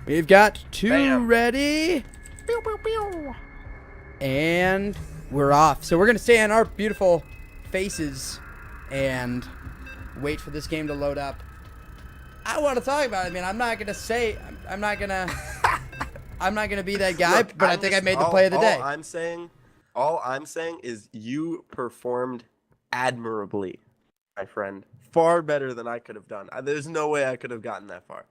We've got two Bam. ready. Pew, pew, pew. And we're off. So we're going to stay on our beautiful faces and wait for this game to load up. I want to talk about it. I mean, I'm not going to say, I'm not going to, I'm not going to be that guy, Look, but I think I made the play of the day. All I'm saying is you performed admirably, my friend. Far better than I could have done. There's no way I could have gotten that far.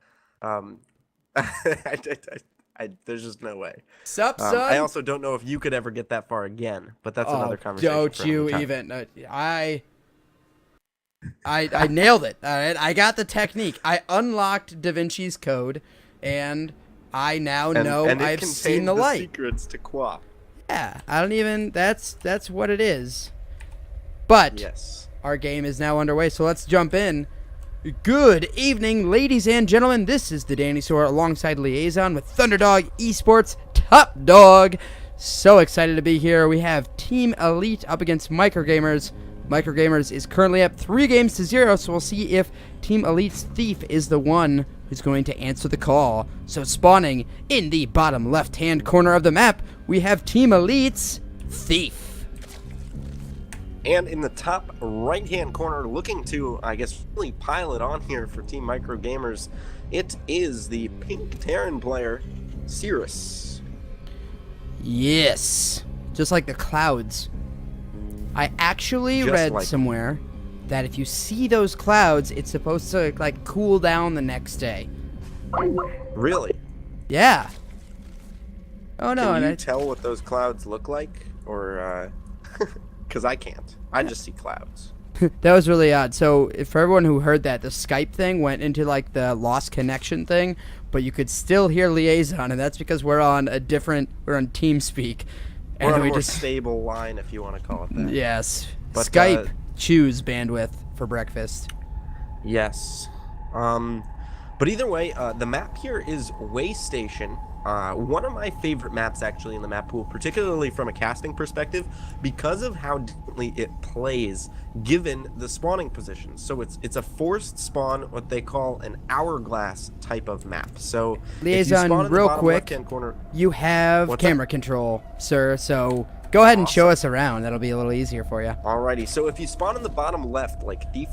There's just no way. Sup, son? I also don't know if you could ever get that far again, but that's another conversation. Don't you even. I nailed it. All right, I got the technique. I unlocked Da Vinci's code, and I now know I've seen the light. Secrets to QoP. Yeah, I don't even. That's what it is. But yes, our game is now underway, so let's jump in. Good evening, ladies and gentlemen. This is TheDannysaur alongside Liaison with Thunderdog, eSports, Top Dog. So excited to be here. We have Team Elite up against Microgamers. Microgamers is currently up 3-0, so we'll see if Team Elite's Theif is the one who's going to answer the call. So spawning in the bottom left-hand corner of the map, we have Team Elite's Theif. and in the top right-hand corner, looking to, I guess, really pile it on here for Team Micro Gamers, it is the pink Terran player, Cirrus. Yes, just like the clouds. I actually read somewhere that if you see those clouds, it's supposed to like cool down the next day. Really? Yeah. Oh no! Can you tell what those clouds look like, or because I can't. I just see clouds. That was really odd. So for everyone who heard that, the Skype thing went into like the lost connection thing, but you could still hear Liaison, and that's because we're on TeamSpeak. We're on a more stable line, if you want to call it that. Yes. But, Skype chews bandwidth for breakfast. Yes. But either way, the map here is Waystation. One of my favorite maps, actually, in the map pool, particularly from a casting perspective, because of how differently it plays, given the spawning positions. So it's a forced spawn, what they call an hourglass type of map. So Liaison, real quick, you have camera control, sir, so go ahead and show us around. That'll be a little easier for you. Alrighty, so if you spawn in the bottom left, like Thief,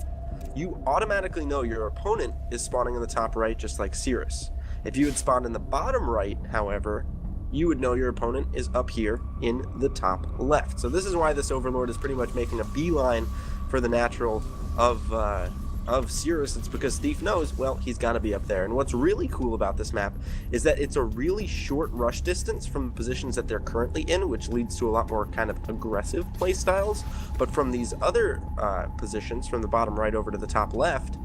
you automatically know your opponent is spawning in the top right, just like Cirrus. If you had spawned in the bottom right, however, you would know your opponent is up here in the top left. So this is why this Overlord is pretty much making a beeline for the natural of Cirrus. It's because Thief knows, well, he's got to be up there. And what's really cool about this map is that it's a really short rush distance from the positions that they're currently in, which leads to a lot more kind of aggressive play styles. But from these other positions, from the bottom right over to the top left,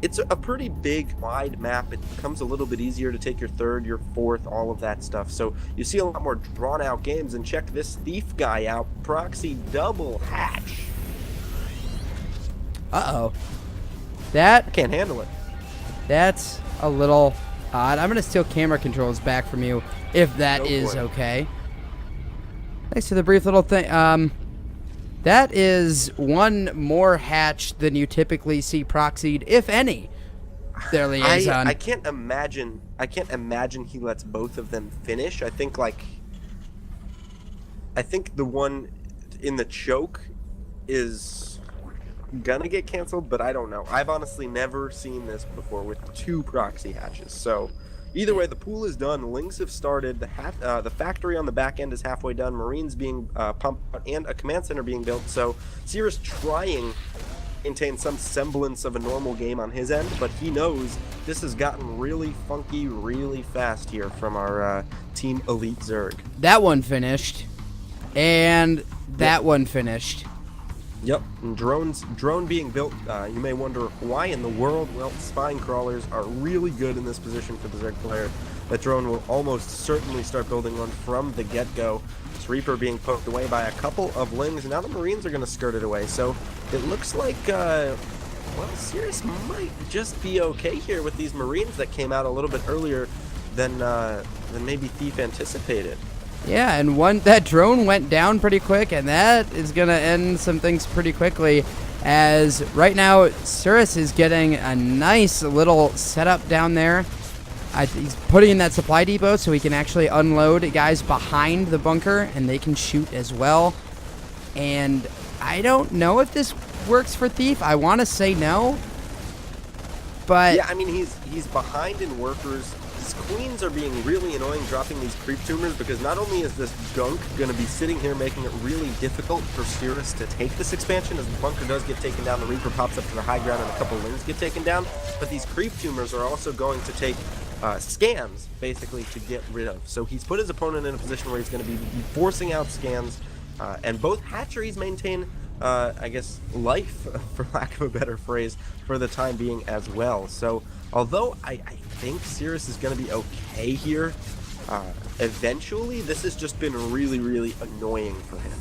it's a pretty big, wide map. It becomes a little bit easier to take your third, your fourth, all of that stuff. So you see a lot more drawn-out games. And check this Thief guy out. Proxy double hatch. Uh-oh. That... I can't handle it. That's a little odd. I'm going to steal camera controls back from you, if that is okay. Thanks for the brief little thing. That is one more hatch than you typically see proxied, if any. Their Liaison. I can't imagine he lets both of them finish. I think the one in the choke is gonna get canceled, but I don't know. I've honestly never seen this before with 2 proxy hatches. So either way, the pool is done. Links have started. The factory on the back end is halfway done. Marines being pumped out, and a command center being built. So Cirrus trying to maintain some semblance of a normal game on his end, but he knows this has gotten really funky really fast here from our Team Elite Zerg. That one finished, and that one finished. Yep, and drone being built. You may wonder why in the world. Well, spine crawlers are really good in this position for the Zerg player. That drone will almost certainly start building one from the get-go. This Reaper being poked away by a couple of Lings, and now the Marines are going to skirt it away. So it looks like, well, Cirrus might just be okay here with these Marines that came out a little bit earlier than maybe Thief anticipated. Yeah, and that drone went down pretty quick, and that is going to end some things pretty quickly, as right now Cirrus is getting a nice little setup down there. He's putting in that supply depot so he can actually unload guys behind the bunker, and they can shoot as well. And I don't know if this works for Theif. I want to say no, but yeah, I mean he's behind in workers. His queens are being really annoying, dropping these creep tumors, because not only is this gunk going to be sitting here making it really difficult for Cirrus to take this expansion, as the bunker does get taken down, the Reaper pops up to the high ground, and a couple lings get taken down, but these creep tumors are also going to take scans, basically, to get rid of. So he's put his opponent in a position where he's going to be forcing out scans, and both hatcheries maintain, I guess, life, for lack of a better phrase, for the time being as well. So although I think Cirrus is going to be okay here, eventually, this has just been really, really annoying for him.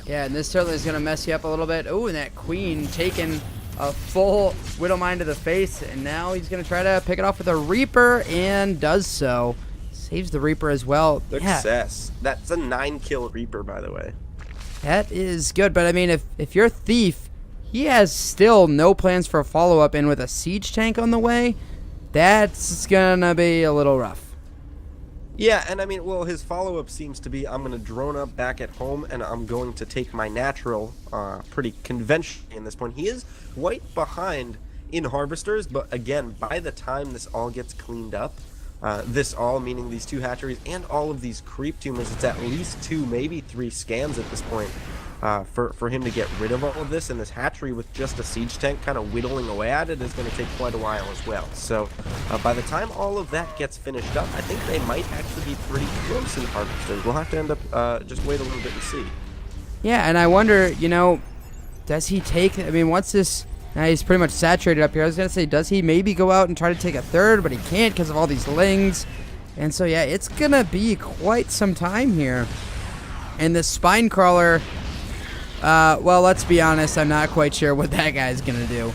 Yeah, and this certainly is going to mess you up a little bit. Oh, and that queen taking a full Widowmine to the face, and now he's going to try to pick it off with a Reaper, and does so. Saves the Reaper as well. Success. Yeah. That's a 9-kill Reaper, by the way. That is good, but I mean, if you're Theif, he has still no plans for a follow-up, and with a siege tank on the way, that's gonna be a little rough. Yeah, and I mean, well, his follow-up seems to be, I'm going to drone up back at home, and I'm going to take my natural pretty conventionally in this point. He is right behind in Harvesters, but again, by the time this all gets cleaned up, this all meaning these 2 hatcheries and all of these creep tumors, it's at least 2, maybe 3 scans at this point for him to get rid of all of this, and this hatchery with just a siege tank kind of whittling away at it is going to take quite a while as well. So by the time all of that gets finished up, I think they might actually be pretty close in Harvesters. We'll have to end up just wait a little bit and see. Yeah, and I wonder, you know, does he take, I mean, once this, now he's pretty much saturated up here. I was going to say, does he maybe go out and try to take a third, but he can't because of all these lings. And so, yeah, it's going to be quite some time here. And the spine crawler, well, let's be honest, I'm not quite sure what that guy's going to do.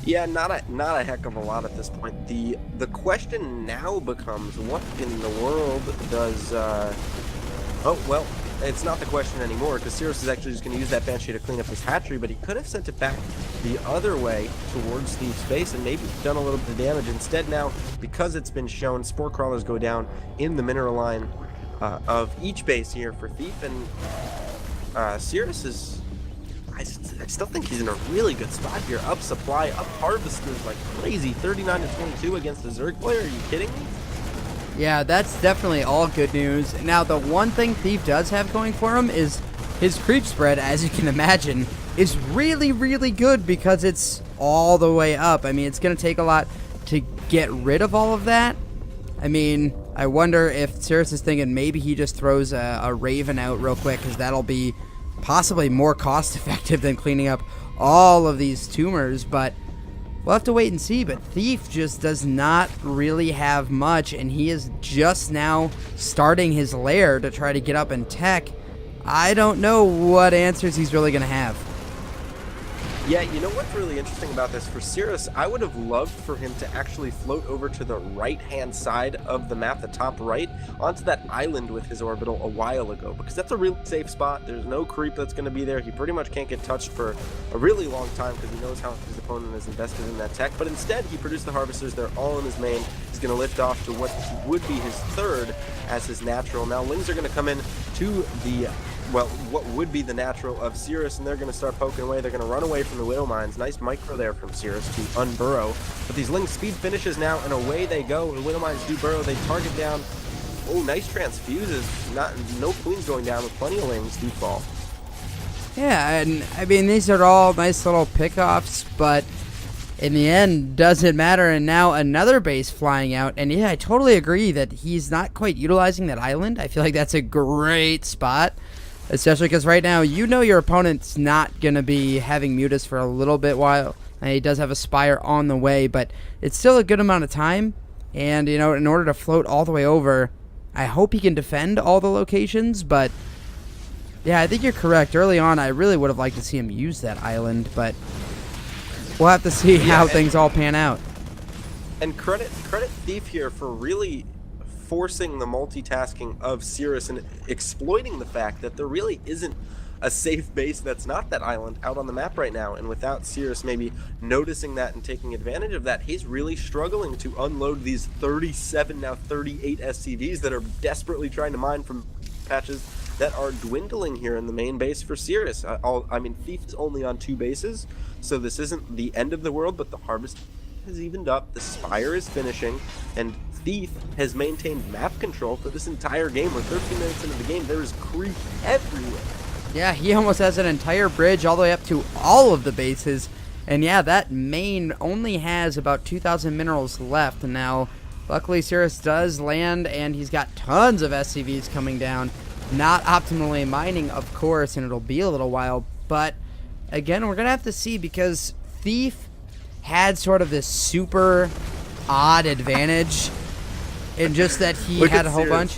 Yeah, not a heck of a lot at this point. The question now becomes, what in the world does... oh, well, it's not the question anymore, because Cirrus is actually just going to use that Banshee to clean up his hatchery, but he could have sent it back the other way towards Theif's base and maybe done a little bit of damage. Instead now, because it's been shown, Spore Crawlers go down in the mineral line of each base here for Theif, and Cirrus is... I still think he's in a really good spot here. Up supply, up harvesters like crazy. 39-22 against the Zerg player. Are you kidding me? Yeah, that's definitely all good news. Now, the one thing Theif does have going for him is his creep spread, as you can imagine, is really, really good because it's all the way up. I mean, it's going to take a lot to get rid of all of that. I mean, I wonder if Cirrus is thinking maybe he just throws a Raven out real quick, because that'll be possibly more cost effective than cleaning up all of these tumors, but we'll have to wait and see. But Theif just does not really have much, and he is just now starting his lair to try to get up in tech. I don't know what answers he's really going to have. Yeah, you know what's really interesting about this for Cirrus? I would have loved for him to actually float over to the right-hand side of the map, the top right, onto that island with his orbital a while ago, because that's a really safe spot. There's no creep that's going to be there. He pretty much can't get touched for a really long time because he knows how his opponent is invested in that tech. But instead, he produced the Harvesters. They're all in his main. He's going to lift off to what would be his third as his natural. Now, Lings are going to come in to the... well, what would be the natural of Cirrus, and they're going to start poking away. They're going to run away from the Widow Mines. Nice micro there from Cirrus to unburrow. But these Lings speed finishes now, and away they go. The Widow Mines do burrow. They target down. Oh, nice transfuses. No queens going down, with plenty of Lings do fall. Yeah, and I mean, these are all nice little pickoffs, but in the end, doesn't matter. And now another base flying out. And yeah, I totally agree that he's not quite utilizing that island. I feel like that's a great spot. Especially because right now, you know your opponent's not going to be having Mutas for a little bit while. And he does have a Spire on the way, but it's still a good amount of time. And, you know, in order to float all the way over, I hope he can defend all the locations. But, yeah, I think you're correct. Early on, I really would have liked to see him use that island. But we'll have to see how things all pan out. And credit Theif here for really forcing the multitasking of Cirrus and exploiting the fact that there really isn't a safe base that's not that island out on the map right now. And without Cirrus maybe noticing that and taking advantage of that, he's really struggling to unload these 37, now 38 SCVs that are desperately trying to mine from patches that are dwindling here in the main base for Cirrus. I mean, Theif is only on 2 bases, so this isn't the end of the world, but the harvest has evened up, the Spire is finishing, and Theif has maintained map control for this entire game. We're 13 minutes into the game, there is creep everywhere. Yeah, he almost has an entire bridge all the way up to all of the bases, and yeah, that main only has about 2,000 minerals left, and now, luckily Cirrus does land, and he's got tons of SCVs coming down. Not optimally mining, of course, and it'll be a little while, but again, we're gonna have to see, because Theif had sort of this super odd advantage in just that he had a whole bunch.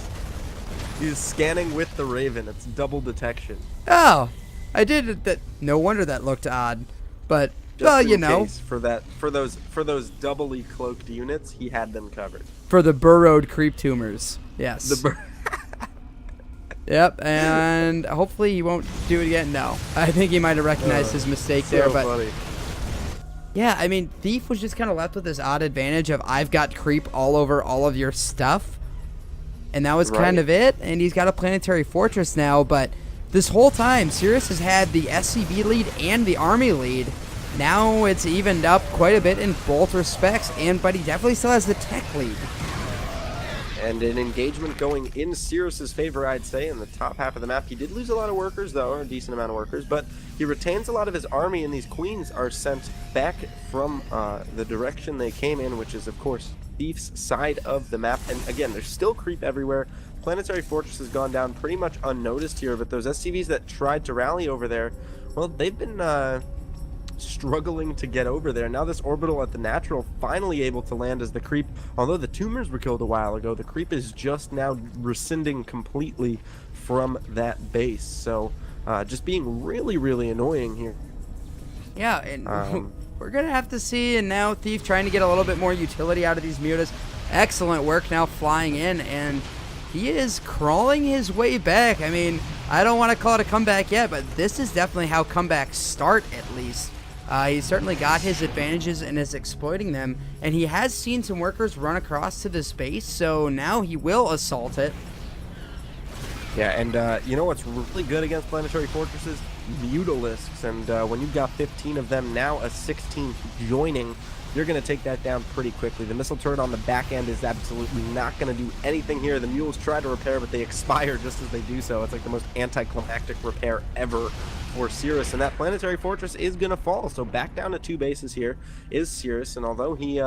He's scanning with the Raven. It's double detection. Oh, I did that. No wonder that looked odd, but well, you know, for those doubly cloaked units, he had them covered. For the burrowed creep tumors, yes. Yep, and hopefully he won't do it again. No, I think he might have recognized his mistake there, but funny. Yeah, I mean, Theif was just kind of left with this odd advantage of I've got creep all over all of your stuff, and that was kind of it. And he's got a planetary fortress now, but this whole time Cirrus has had the SCV lead and the army lead. Now it's evened up quite a bit in both respects, but he definitely still has the tech lead. And an engagement going in Cirrus's favor, I'd say, in the top half of the map. He did lose a lot of workers, though, or a decent amount of workers, but he retains a lot of his army, and these queens are sent back from the direction they came in, which is, of course, Theif's side of the map. And again, there's still creep everywhere. Planetary Fortress has gone down pretty much unnoticed here, but those SCVs that tried to rally over there, well, they've been struggling to get over there. Now this orbital at the natural finally able to land as the creep, although the tumors were killed a while ago, the creep is just now rescinding completely from that base. So just being really, really annoying here. Yeah, and we're gonna have to see. And now Theif trying to get a little bit more utility out of these mutas. Excellent work now flying in, and he is crawling his way back. I mean, I don't want to call it a comeback yet, but this is definitely how comebacks start, at least. He's certainly got his advantages and is exploiting them, and he has seen some workers run across to this base, so now he will assault it. Yeah, and you know what's really good against planetary fortresses? Mutalisks, and when you've got 15 of them, now a 16th joining, you're going to take that down pretty quickly. The missile turret on the back end is absolutely not going to do anything here. The mules try to repair, but they expire just as they do so. It's like the most anticlimactic repair ever for Cirrus, and that planetary fortress is going to fall. So back down to 2 bases here is Cirrus, and although he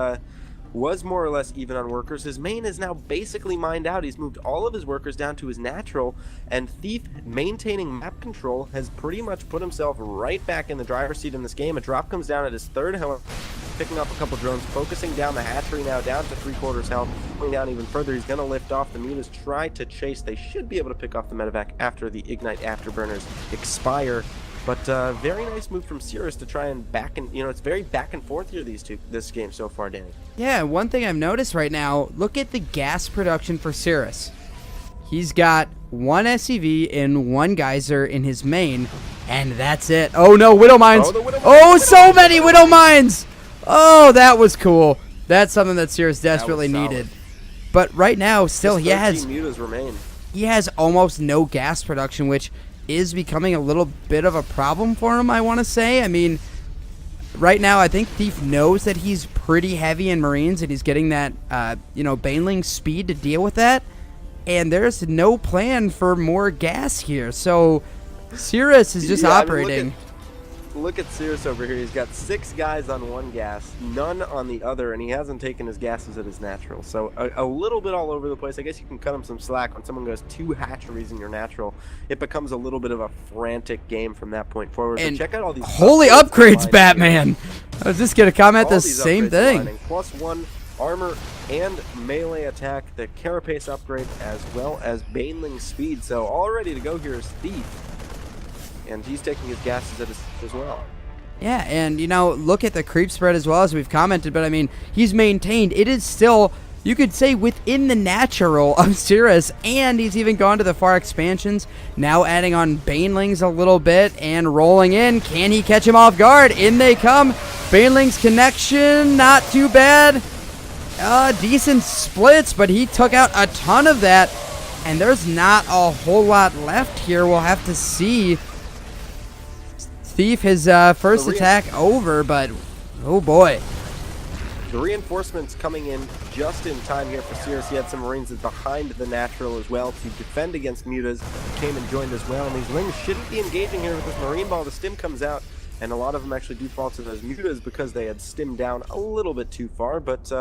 was more or less even on workers, his main is now basically mined out. He's moved all of his workers down to his natural, and Theif, maintaining map control, has pretty much put himself right back in the driver's seat in this game. A drop comes down at his 3rd, however, picking up a couple drones, focusing down the hatchery now, down to 3/4 health, going down even further. He's going to lift off. The mutas try to chase. They should be able to pick off the medevac after the Ignite Afterburners expire. But very nice move from Cirrus to try and it's very back and forth here, this game so far, Danny. Yeah, one thing I've noticed right now, look at the gas production for Cirrus. He's got 1 SCV and 1 geyser in his main, and that's it. Oh no, Widow Mines! Oh, so many Widow Mines! Oh, that was cool. That's something that Cirrus desperately needed. But right now, still, he has almost no gas production, which is becoming a little bit of a problem for him, I want to say. I mean, right now, I think Theif knows that he's pretty heavy in Marines, and he's getting that, Baneling speed to deal with that. And there's no plan for more gas here. So, Cirrus is just operating. I mean, look at Cirrus over here. He's got 6 guys on 1 gas, none on the other, and he hasn't taken his gases at his natural. So a little bit all over the place. I guess you can cut him some slack when someone goes 2 hatcheries in your natural. It becomes a little bit of a frantic game from that point forward. And check out all these holy upgrades, Batman! I was just gonna comment the same thing. +1 armor and melee attack, the carapace upgrade, as well as Baneling speed. So all ready to go here is Theif. And he's taking his gases as well. Yeah, and look at the creep spread as well, as we've commented, but I mean, he's maintained. It is still you could say, within the natural of Cirrus, and he's even gone to the far expansions, now adding on Banelings a little bit and rolling in. Can he catch him off guard? In they come. Banelings connection, not too bad. Decent splits, but he took out a ton of that, and there's not a whole lot left here. We'll have to see. Theif, his first attack over, but oh boy. The reinforcements coming in just in time here for Cirrus. He had some Marines behind the natural as well to defend against mutas. Came and joined as well, and these Lings shouldn't be engaging here with this Marine ball. The stim comes out, and a lot of them actually do fall to those mutas because they had stimmed down a little bit too far, but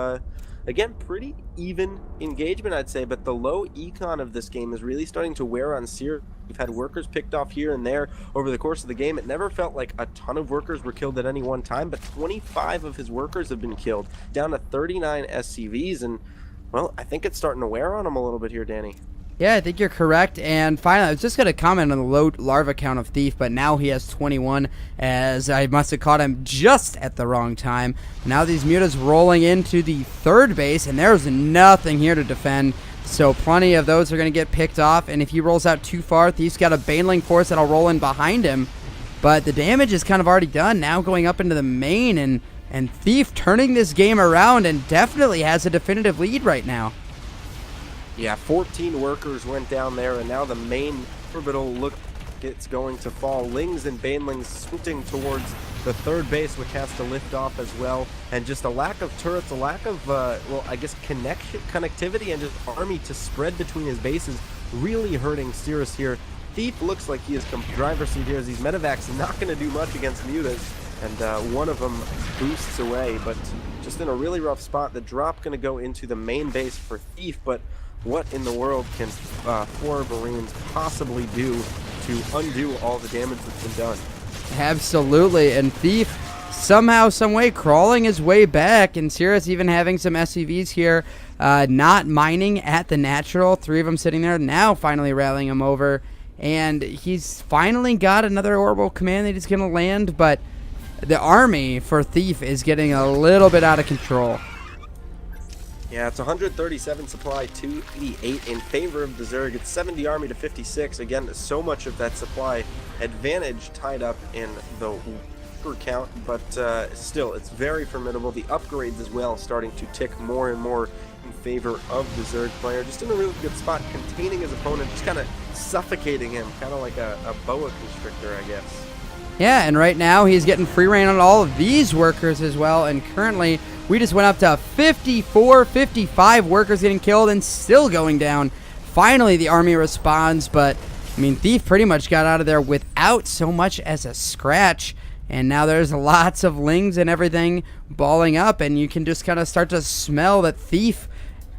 again, pretty even engagement, I'd say, but the low econ of this game is really starting to wear on Cirrus. We've had workers picked off here and there over the course of the game. It never felt like a ton of workers were killed at any one time, but 25 of his workers have been killed, down to 39 SCVs, and, well, I think it's starting to wear on him a little bit here, Danny. Yeah, I think you're correct. And finally, I was just going to comment on the low larva count of Theif, but now he has 21, as I must have caught him just at the wrong time. Now these mutas rolling into the third base, and there's nothing here to defend. So plenty of those are going to get picked off, and if he rolls out too far, Theif's got a Baneling force that'll roll in behind him. But the damage is kind of already done, now going up into the main, and Theif turning this game around and definitely has a definitive lead right now. Yeah, 14 workers went down there, and now the main orbital look it's going to fall. Lings and Banelings sprinting towards the third base, which has to lift off as well, and just a lack of turrets, a lack of, well, I guess connectivity and just army to spread between his bases, really hurting Cirrus here. Theif looks like he is driver's seat here, as these medevacs not going to do much against mutas, and one of them boosts away, but just in a really rough spot. The drop going to go into the main base for Theif, but what in the world can 4 Marines possibly do to undo all the damage that's been done? Absolutely, and Theif somehow, someway crawling his way back, and Cirrus even having some SCVs here, not mining at the natural. 3 of them sitting there, now finally rallying him over, and he's finally got another orbital command that he's going to land, but the army for Theif is getting a little bit out of control. Yeah, it's 137 supply, 288 in favor of the Zerg. It's 70 army to 56. Again, so much of that supply advantage tied up in the worker count, but still, it's very formidable. The upgrades as well starting to tick more and more in favor of the Zerg player. Just in a really good spot, containing his opponent, just kind of suffocating him, kind of like a boa constrictor, I guess. Yeah, and right now he's getting free reign on all of these workers as well, and currently we just went up to 54, 55 workers getting killed and still going down. Finally, the army responds, but, I mean, Theif pretty much got out of there without so much as a scratch, and now there's lots of Lings and everything balling up, and you can just kind of start to smell that Theif,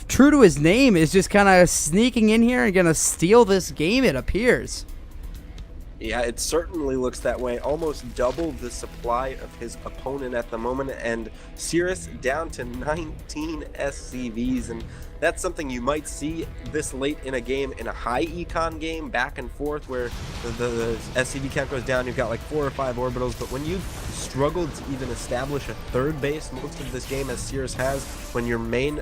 true to his name, is just kind of sneaking in here and going to steal this game, it appears. Yeah, it certainly looks that way. Almost double the supply of his opponent at the moment, and Cirrus down to 19 SCVs, and that's something you might see this late in a game, in a high econ game, back and forth, where the SCV count goes down, you've got like 4 or 5 orbitals, but when you've struggled to even establish a third base most of this game, as Cirrus has, when your main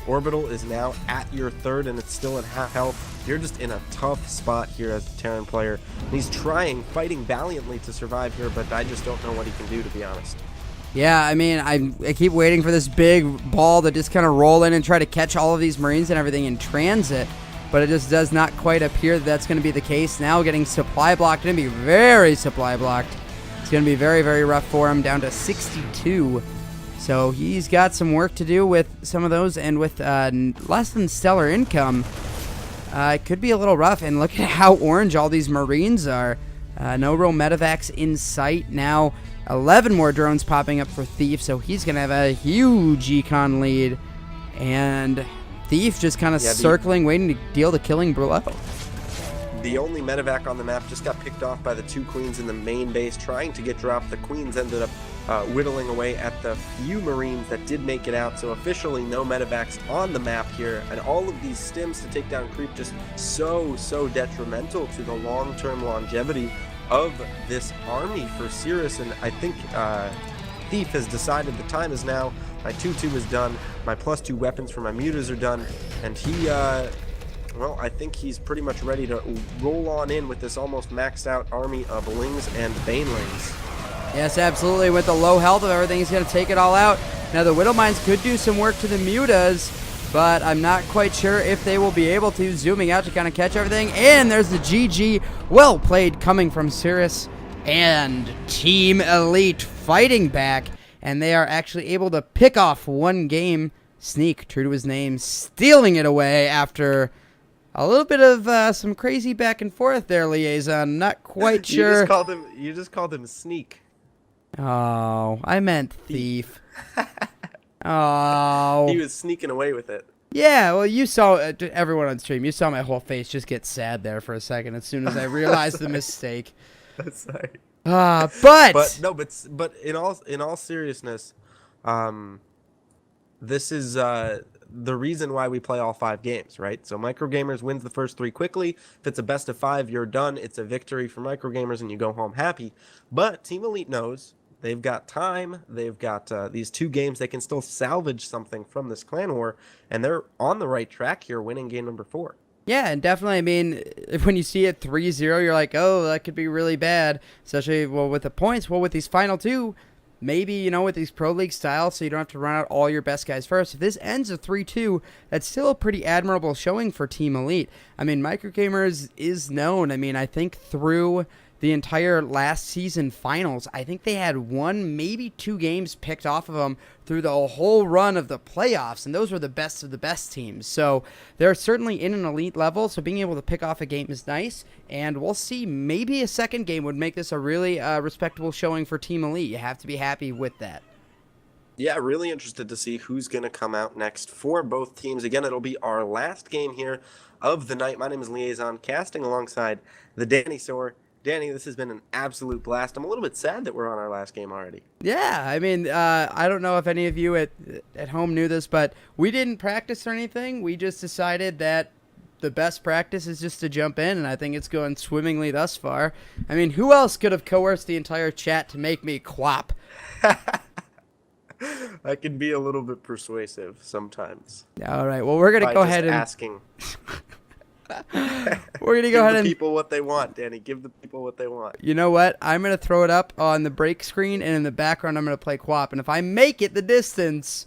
orbital is now at your third and it's still at half health, you're just in a tough spot here as a Terran player. And he's fighting valiantly to survive here, but I just don't know what he can do, to be honest. Yeah, I mean, I keep waiting for this big ball to just kind of roll in and try to catch all of these Marines and everything in transit, but it just does not quite appear that that's going to be the case. Now getting supply blocked, going to be very supply blocked. It's going to be very, very rough for him, down to 62. So he's got some work to do with some of those, and with less than stellar income, it could be a little rough. And look at how orange all these Marines are. No real medevacs in sight. Now 11 more drones popping up for Theif, so he's going to have a huge econ lead. And Theif just kind of circling, waiting to deal the killing blow. The only medevac on the map just got picked off by the 2 queens in the main base, trying to get dropped. The queens ended up whittling away at the few Marines that did make it out, so officially no medevacs on the map here, and all of these stims to take down creep just so detrimental to the long-term longevity of this army for Cirrus. And I think Theif has decided the time is now My 2-2 is done. My +2 weapons for my mutas are done. And he, well, I think he's pretty much ready to roll on in with this almost maxed out army of Lings and Banelings. Yes, absolutely. With the low health of everything, he's going to take it all out. Now, the Widowmines could do some work to the mutas, but I'm not quite sure if they will be able to. Zooming out to kind of catch everything. And there's the GG. Well played coming from Cirrus and Team Elite fighting back. And they are actually able to pick off one game. Sneak, true to his name, stealing it away after a little bit of some crazy back and forth there, Liaison. Not quite sure. You just called him Sneak. Oh, I meant Thief. Oh. He was sneaking away with it. Yeah, well, you saw everyone on stream. You saw my whole face just get sad there for a second as soon as I realized the mistake. That's right. But in all seriousness, this is the reason why we play all 5 games, right? So Microgamers wins the first 3 quickly. If it's a best of 5, you're done. It's a victory for Microgamers, and you go home happy. But Team Elite knows they've got time. They've got these 2 games. They can still salvage something from this clan war, and they're on the right track here, winning game number 4. yeah, and definitely, I mean, when you see it 3-0, you're like, oh, that could be really bad. Especially, well, with the points. Well, with these final 2, maybe, you know, with these Pro League styles, so you don't have to run out all your best guys first. If this ends a 3-2, that's still a pretty admirable showing for Team Elite. I mean, Microgamers is known. I mean, I think through the entire last season finals, I think they had 1, maybe 2 games picked off of them through the whole run of the playoffs, and those were the best of the best teams. So they're certainly in an elite level, so being able to pick off a game is nice, and we'll see. Maybe a second game would make this a really respectable showing for Team Elite. You have to be happy with that. Yeah, really interested to see who's going to come out next for both teams. Again, it'll be our last game here of the night. My name is Liaison, casting alongside the TheDannysaur. Danny, this has been an absolute blast. I'm a little bit sad that we're on our last game already. Yeah, I mean, I don't know if any of you at home knew this, but we didn't practice or anything. We just decided that the best practice is just to jump in, and I think it's going swimmingly thus far. I mean, who else could have coerced the entire chat to make me quap? I can be a little bit persuasive sometimes. All right, well, we're going to go ahead and... asking. We're going to go ahead and... Give the people what they want, Danny. Give the people what they want. You know what? I'm going to throw it up on the break screen, and in the background, I'm going to play Quap. And if I make it the distance,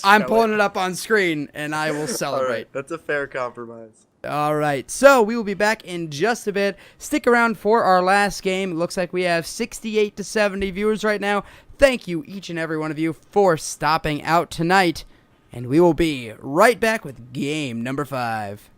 I'm pulling it up on screen, and I will celebrate. All right, that's a fair compromise. All right, so we will be back in just a bit. Stick around for our last game. It looks like we have 68 to 70 viewers right now. Thank you, each and every one of you, for stopping out tonight. And we will be right back with game number 5.